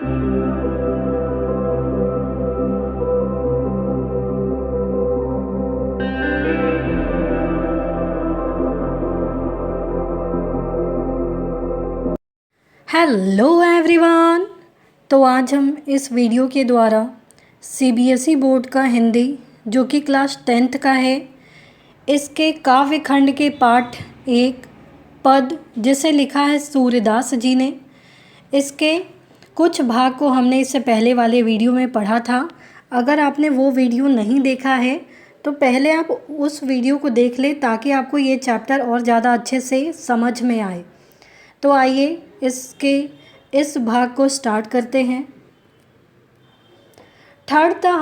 Hello everyone. तो आज हम इस वीडियो के द्वारा सीबीएसई बोर्ड का हिंदी जो कि क्लास 10th का है, इसके काव्य खंड के पाठ 1 पद जिसे लिखा है सूर्यदास जी ने, इसके कुछ भाग को हमने इससे पहले वाले वीडियो में पढ़ा था। अगर आपने वो वीडियो नहीं देखा है तो पहले आप उस वीडियो को देख लें ताकि आपको ये चैप्टर और ज़्यादा अच्छे से समझ में आए। तो आइए इस भाग को स्टार्ट करते हैं। ठहरता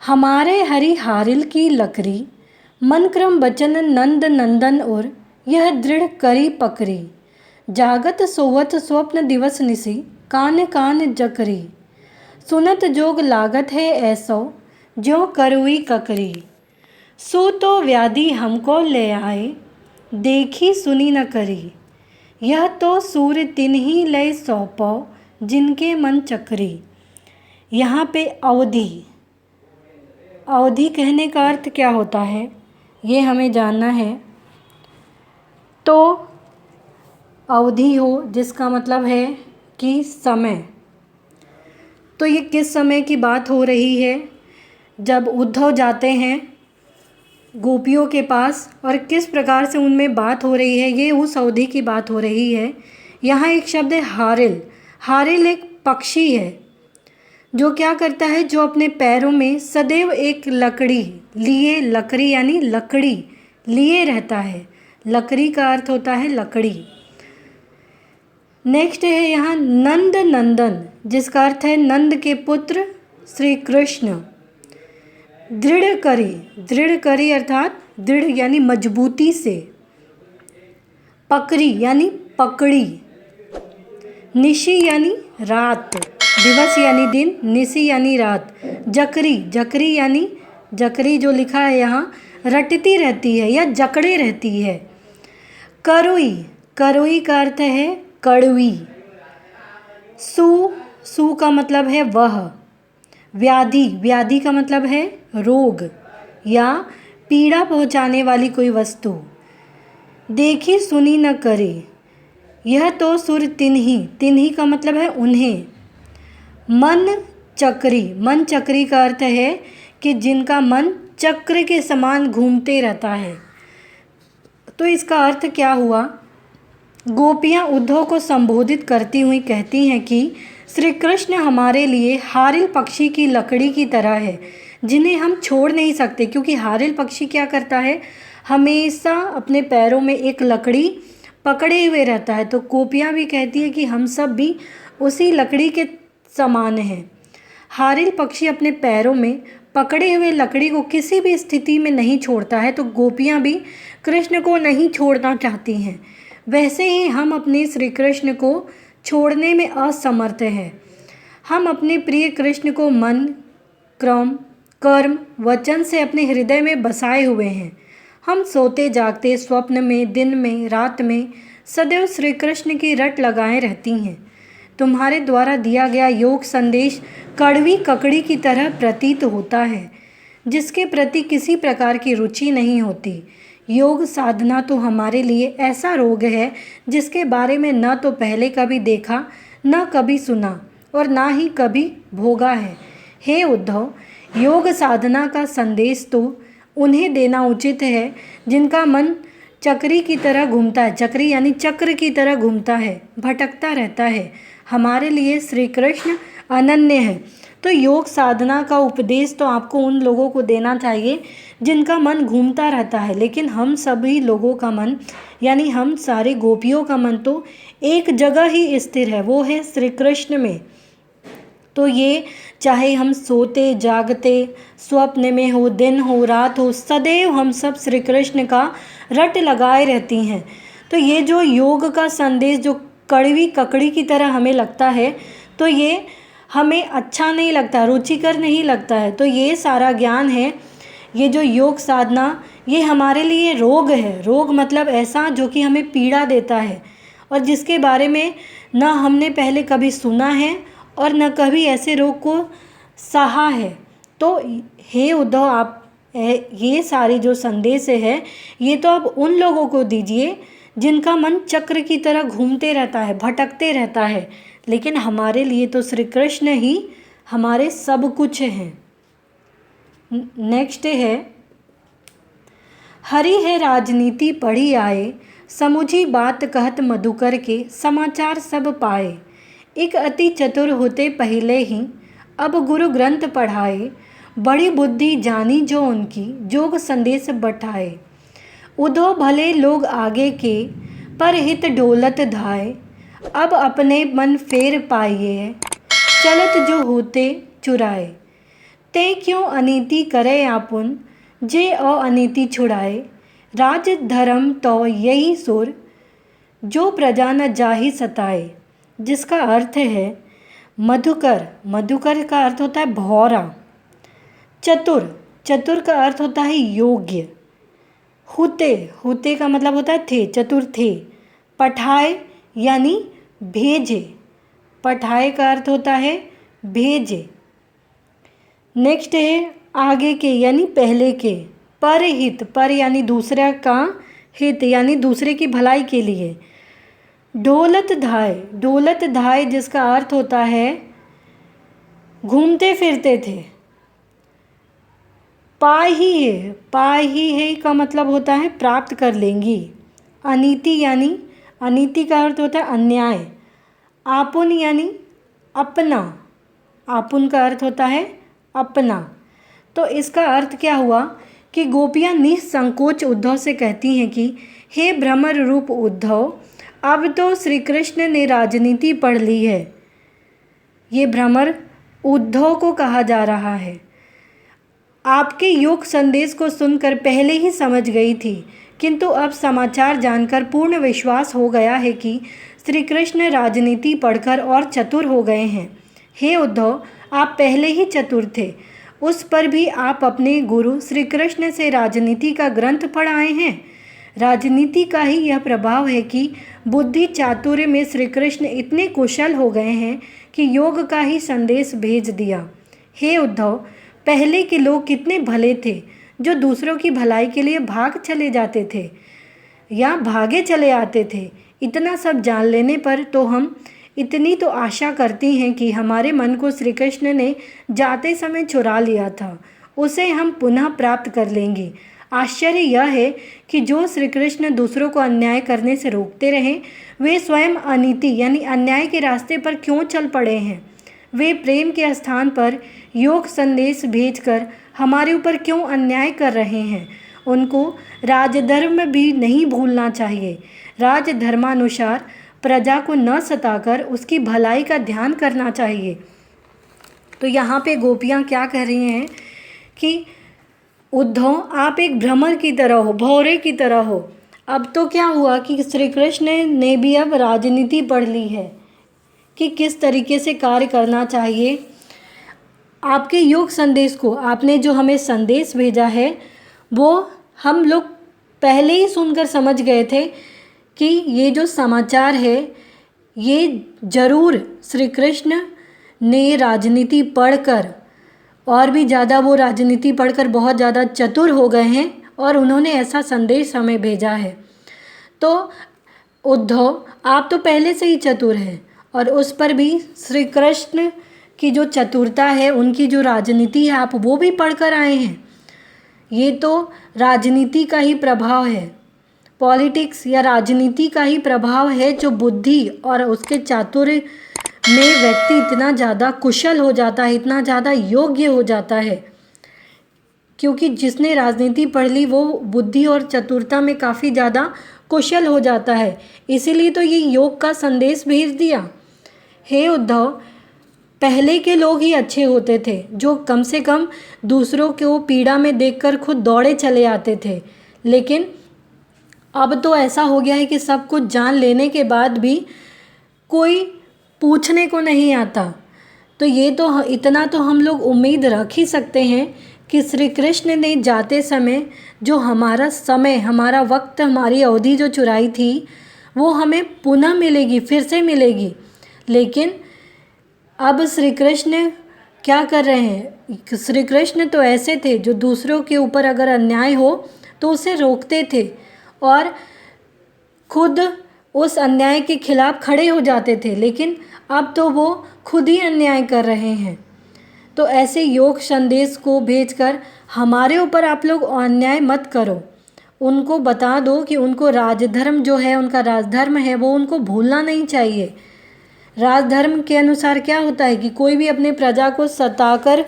हमारे हरि हारिल की लकड़ी, मन क्रम बचन नंद नंदन और यह दृढ़ करी पकड़ी, जागत सोवत स्वप्न दिवस निसी, कान कान जकरी, सुनत जोग लागत है ऐसो ज्यों करुई ककरी, सो तो व्याधि हमको ले आए, देखी सुनी न करी, यह तो सूर्य तिन्ही लय सौंपो, जिनके मन चक्री। यहाँ पे अवधि कहने का अर्थ क्या होता है ये हमें जानना है। तो अवधि हो जिसका मतलब है कि समय, तो ये किस समय की बात हो रही है? जब उद्धव जाते हैं गोपियों के पास और किस प्रकार से उनमें बात हो रही है, ये उस अवधि की बात हो रही है। यहाँ एक शब्द है हारिल। हारिल एक पक्षी है जो क्या करता है, जो अपने पैरों में सदैव एक लकड़ी लिए रहता है। लकड़ी का अर्थ होता है लकड़ी। नेक्स्ट है यहाँ नंद नंदन, जिसका अर्थ है नंद के पुत्र श्री कृष्ण। दृढ़ करी अर्थात दृढ़ यानी मजबूती से, पकड़ी यानी पकड़ी, निशी यानी रात, दिवस यानी दिन, निशी यानी रात, जकरी यानी जकरी जो लिखा है यहाँ रटती रहती है या जकड़े रहती है। करोई का अर्थ है कड़वी। सू का मतलब है वह। व्याधि का मतलब है रोग या पीड़ा पहुंचाने वाली कोई वस्तु। देखी सुनी न करे, यह तो सुर तिन्ही का मतलब है उन्हें। मन चक्री का अर्थ है कि जिनका मन चक्र के समान घूमते रहता है। तो इसका अर्थ क्या हुआ? गोपियाँ उद्धव को संबोधित करती हुई कहती हैं कि श्री कृष्ण हमारे लिए हारिल पक्षी की लकड़ी की तरह है, जिन्हें हम छोड़ नहीं सकते, क्योंकि हारिल पक्षी क्या करता है, हमेशा अपने पैरों में एक लकड़ी पकड़े हुए रहता है। तो गोपियाँ भी कहती है कि हम सब भी उसी लकड़ी के समान हैं। हारिल पक्षी अपने पैरों में पकड़े हुए लकड़ी को किसी भी स्थिति में नहीं छोड़ता है, तो गोपियाँ भी कृष्ण को नहीं छोड़ना चाहती हैं। वैसे ही हम अपने श्री कृष्ण को छोड़ने में असमर्थ हैं। हम अपने प्रिय कृष्ण को मन, क्रम, कर्म, वचन से अपने हृदय में बसाए हुए हैं। हम सोते जागते, स्वप्न में, दिन में, रात में सदैव श्री कृष्ण की रट लगाए रहती हैं। तुम्हारे द्वारा दिया गया योग संदेश कड़वी ककड़ी की तरह प्रतीत होता है, जिसके प्रति किसी प्रकार की रुचि नहीं होती। योग साधना तो हमारे लिए ऐसा रोग है जिसके बारे में न तो पहले कभी देखा, न कभी सुना और ना ही कभी भोगा है। हे उद्धव, योग साधना का संदेश तो उन्हें देना उचित है जिनका मन चक्री की तरह घूमता है। चक्री यानी चक्र की तरह घूमता है, भटकता रहता है। हमारे लिए श्री कृष्ण अनन्य है। तो योग साधना का उपदेश तो आपको उन लोगों को देना चाहिए जिनका मन घूमता रहता है, लेकिन हम सभी लोगों का मन यानी हम सारे गोपियों का मन तो एक जगह ही स्थिर है, वो है श्री कृष्ण में। तो ये चाहे हम सोते जागते, स्वप्न में हो, दिन हो, रात हो, सदैव हम सब श्री कृष्ण का रट लगाए रहती हैं। तो ये जो योग का संदेश जो कड़वी ककड़ी की तरह हमें लगता है, तो ये हमें अच्छा नहीं लगता, रुचिकर नहीं लगता है। तो ये सारा ज्ञान है, ये जो योग साधना, ये हमारे लिए रोग है। रोग मतलब ऐसा जो कि हमें पीड़ा देता है और जिसके बारे में न हमने पहले कभी सुना है और न कभी ऐसे रोग को सहा है। तो हे उद्धव, आप ये सारी जो संदेश है ये तो आप उन लोगों को दीजिए जिनका मन चक्र की तरह घूमते रहता है, भटकते रहता है, लेकिन हमारे लिए तो श्री कृष्ण ही हमारे सब कुछ हैं। नेक्स्ट है, हरि है राजनीति पढ़ी आए, समुझी बात कहत मधुकर के, समाचार सब पाए। एक अति चतुर होते पहले ही, अब गुरु ग्रंथ पढ़ाए, बड़ी बुद्धि जानी जो उनकी, जोग संदेश बठाए। उधो भले लोग आगे के, पर हित डोलत धाय, अब अपने मन फेर पाइए, चलत जो होते चुराए। ते क्यों अनीति करे आपुन, जे अनीति छुड़ाए। राज धर्म तो यही सुर, जो प्रजा न जाहि सताए। जिसका अर्थ है मधुकर, मधुकर का अर्थ होता है भौरा। चतुर, चतुर का अर्थ होता है योग्य। हुते, हुते का मतलब होता है थे, चतुर थे। पठाए यानी भेजे, पठाए का अर्थ होता है भेजे। नेक्स्ट है आगे के यानी पहले के। पर हित, पर यानी दूसरा का हित यानी दूसरे की भलाई के लिए। ढोलत धाय, ढोलत धाय जिसका अर्थ होता है घूमते फिरते थे। पाई ही है, पाई ही है का मतलब होता है प्राप्त कर लेंगी। अनीति यानी, अनीति का अर्थ होता है अन्याय। आपुन यानी अपना, आपुन का अर्थ होता है अपना। तो इसका अर्थ क्या हुआ कि गोपियाँ निसंकोच उद्धव से कहती हैं कि हे भ्रमर रूप उद्धव, अब तो श्री कृष्ण ने राजनीति पढ़ ली है। ये भ्रमर उद्धव को कहा जा रहा है। आपके योग संदेश को सुनकर पहले ही समझ गई थी, किंतु अब समाचार जानकर पूर्ण विश्वास हो गया है कि श्री कृष्ण राजनीति पढ़कर और चतुर हो गए हैं। हे उद्धव, आप पहले ही चतुर थे, उस पर भी आप अपने गुरु श्री कृष्ण से राजनीति का ग्रंथ पढ़ आए हैं। राजनीति का ही यह प्रभाव है कि बुद्धि चातुर्य में श्री कृष्ण इतने कुशल हो गए हैं कि योग का ही संदेश भेज दिया। हे उद्धव, पहले के लोग कितने भले थे, जो दूसरों की भलाई के लिए भाग चले जाते थे या भागे चले आते थे। इतना सब जान लेने पर तो हम इतनी तो आशा करती हैं कि हमारे मन को श्री कृष्ण ने जाते समय चुरा लिया था, उसे हम पुनः प्राप्त कर लेंगे। आश्चर्य यह है कि जो श्री कृष्ण दूसरों को अन्याय करने से रोकते रहे, वे स्वयं अनीति यानी अन्याय के रास्ते पर क्यों चल पड़े हैं। वे प्रेम के स्थान पर योग संदेश भेजकर हमारे ऊपर क्यों अन्याय कर रहे हैं। उनको राजधर्म भी नहीं भूलना चाहिए। राजधर्मानुसार प्रजा को न सताकर उसकी भलाई का ध्यान करना चाहिए। तो यहाँ पे गोपियाँ क्या कह रही हैं कि उद्धव, आप एक भ्रमर की तरह हो, भौरे की तरह हो। अब तो क्या हुआ कि श्री कृष्ण ने भी अब राजनीति पढ़ ली है कि किस तरीके से कार्य करना चाहिए। आपके योग संदेश को, आपने जो हमें संदेश भेजा है, वो हम लोग पहले ही सुनकर समझ गए थे कि ये जो समाचार है ये ज़रूर श्री कृष्ण ने राजनीति पढ़कर, और भी ज़्यादा वो राजनीति पढ़कर बहुत ज़्यादा चतुर हो गए हैं और उन्होंने ऐसा संदेश हमें भेजा है। तो उद्धव, आप तो पहले से ही चतुर हैं और उस पर भी श्री कृष्ण की जो चतुरता है, उनकी जो राजनीति है, आप वो भी पढ़कर आए हैं। ये तो राजनीति का ही प्रभाव है, पॉलिटिक्स या राजनीति का ही प्रभाव है, जो बुद्धि और उसके चातुर्य में व्यक्ति इतना ज़्यादा कुशल हो जाता है, इतना ज़्यादा योग्य हो जाता है, क्योंकि जिसने राजनीति पढ़ ली वो बुद्धि और चतुरता में काफ़ी ज़्यादा कुशल हो जाता है। इसीलिए तो ये योग का संदेश भेज दिया। हे उद्धव, पहले के लोग ही अच्छे होते थे, जो कम से कम दूसरों को पीड़ा में देखकर खुद दौड़े चले आते थे। लेकिन अब तो ऐसा हो गया है कि सब कुछ जान लेने के बाद भी कोई पूछने को नहीं आता। तो ये तो इतना तो हम लोग उम्मीद रख ही सकते हैं कि श्री कृष्ण ने जाते समय जो हमारा समय, हमारा वक्त, हमारी अवधि जो चुराई थी, वो हमें पुनः मिलेगी, फिर से मिलेगी। लेकिन अब श्री कृष्ण क्या कर रहे हैं? श्री कृष्ण तो ऐसे थे जो दूसरों के ऊपर अगर अन्याय हो तो उसे रोकते थे और खुद उस अन्याय के खिलाफ खड़े हो जाते थे, लेकिन अब तो वो खुद ही अन्याय कर रहे हैं। तो ऐसे योग संदेश को भेजकर हमारे ऊपर आप लोग अन्याय मत करो। उनको बता दो कि उनको राजधर्म जो है, उनका राजधर्म है, वो उनको भूलना नहीं चाहिए। राजधर्म के अनुसार क्या होता है कि कोई भी अपने प्रजा को सताकर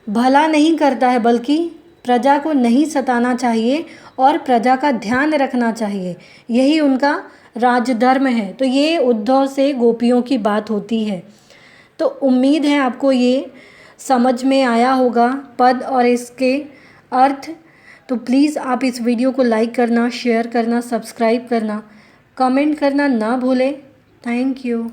भला नहीं करता है, बल्कि प्रजा को नहीं सताना चाहिए और प्रजा का ध्यान रखना चाहिए। यही उनका राजधर्म है। तो ये उद्धव से गोपियों की बात होती है। तो उम्मीद है आपको ये समझ में आया होगा पद और इसके अर्थ। तो प्लीज़ आप इस वीडियो को लाइक करना, शेयर करना, सब्सक्राइब करना, कमेंट करना ना भूलें। Thank you.